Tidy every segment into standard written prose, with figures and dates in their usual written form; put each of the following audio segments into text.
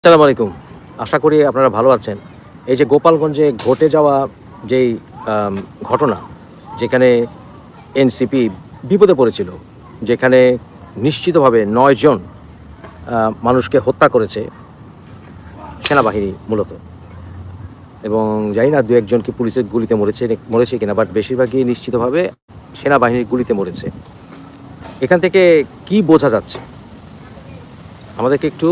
আসসালামু আলাইকুম। আশা করি আপনারা ভালো আছেন। এই যে গোপালগঞ্জে ঘটে যাওয়া যেই ঘটনা, যেখানে এনসিপি বিপদে পড়েছিল, যেখানে নিশ্চিতভাবে ৯ জন মানুষকে হত্যা করেছে সেনাবাহিনী মূলত। এবং জানি না ২-১ জন কি পুলিশের গুলিতে মরেছে কিনা, বাট বেশিরভাগই নিশ্চিতভাবে সেনাবাহিনীর গুলিতে মরেছে। এখান থেকে কি বোঝা যাচ্ছে? আমাদেরকে একটু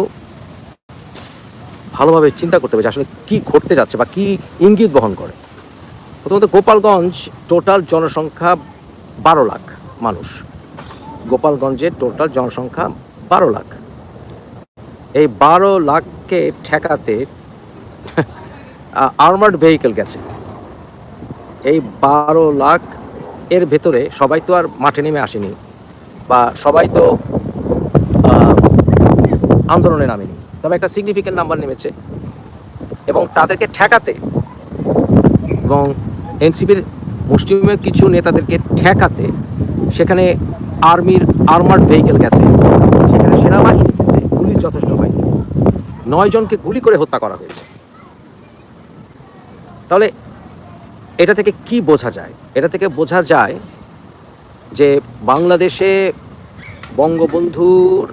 ভালোভাবে চিন্তা করতে হবে যে আসলে কী ঘটতে যাচ্ছে বা কী ইঙ্গিত বহন করে। প্রথমত গোপালগঞ্জ টোটাল জনসংখ্যা ১২ লাখ মানুষ। গোপালগঞ্জের টোটাল জনসংখ্যা ১২ লাখ। এই ১২ লাখকে ঠেকাতে আর্মার্ড ভেহিকল গেছে। এই ১২ লাখ এর ভেতরে সবাই তো আর মাঠে নেমে আসেনি, বা সবাই তো আন্দোলনে নামেনি, তবে একটা সিগনিফিক্যান্ট নাম্বার নেমেছে। এবং তাদেরকে ঠেকাতে এবং এনসিপির মুষ্টিমেয় কিছু নেতাদেরকে ঠেকাতে সেখানে আর্মার্ড ভেহিকেল গেছে, সেখানে সেনাবাহিনী গেছে, পুলিশ যথেষ্ট হয়নি। ৯ জনকে গুলি করে হত্যা করা হয়েছে। তাহলে এটা থেকে কি বোঝা যায়? এটা থেকে বোঝা যায় যে বাংলাদেশে বঙ্গবন্ধুর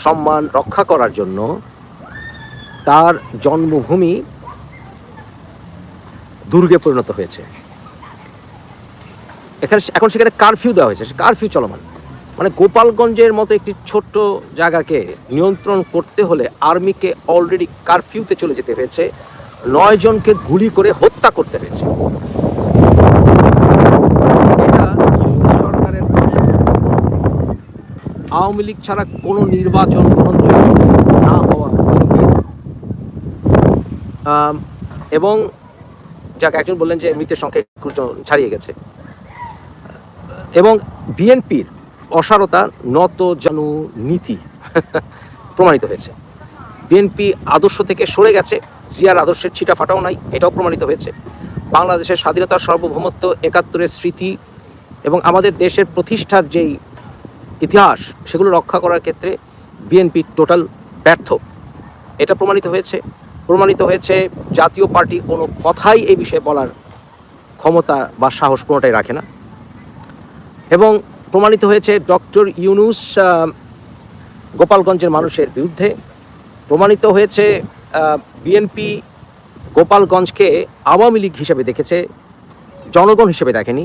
সম্মান রক্ষা করার জন্য তার জন্মভূমি দুর্গে পরিণত হয়েছে। এখন সেখানে কারফিউ দেওয়া হয়েছে, কারফিউ চলমান। মানে গোপালগঞ্জের মতো একটি ছোট্ট জায়গাকে নিয়ন্ত্রণ করতে হলে আর্মিকে অলরেডি কারফিউতে চলে যেতে হয়েছে, ৯ জনকে গুলি করে হত্যা করতে হয়েছে। এটা সরকারের আওয়ামী লীগ ছাড়া কোনো নির্বাচন গ্রহণযোগ্য না হওয়া এবং যাকে একজন বললেন যে মৃতের সংখ্যা ছাড়িয়ে গেছে, এবং বিএনপির অসারতা নত জানু নীতি প্রমাণিত হয়েছে। বিএনপি আদর্শ থেকে সরে গেছে, জিয়ার আদর্শের ছিটা ফাটাও নাই, এটাও প্রমাণিত হয়েছে। বাংলাদেশের স্বাধীনতার সার্বভৌমত্ব, ৭১-এর স্মৃতি এবং আমাদের দেশের প্রতিষ্ঠার যেই ইতিহাস, সেগুলো রক্ষা করার ক্ষেত্রে বিএনপি টোটাল ব্যর্থ, এটা প্রমাণিত হয়েছে। প্রমাণিত হয়েছে জাতীয় পার্টি কোনো কথাই এই বিষয়ে বলার ক্ষমতা বা সাহস কোনোটাই রাখে না। এবং প্রমাণিত হয়েছে ডক্টর ইউনূস গোপালগঞ্জের মানুষের বিরুদ্ধে। প্রমাণিত হয়েছে বিএনপি গোপালগঞ্জকে আওয়ামী লীগ হিসেবে দেখেছে, জনগণ হিসেবে দেখেনি।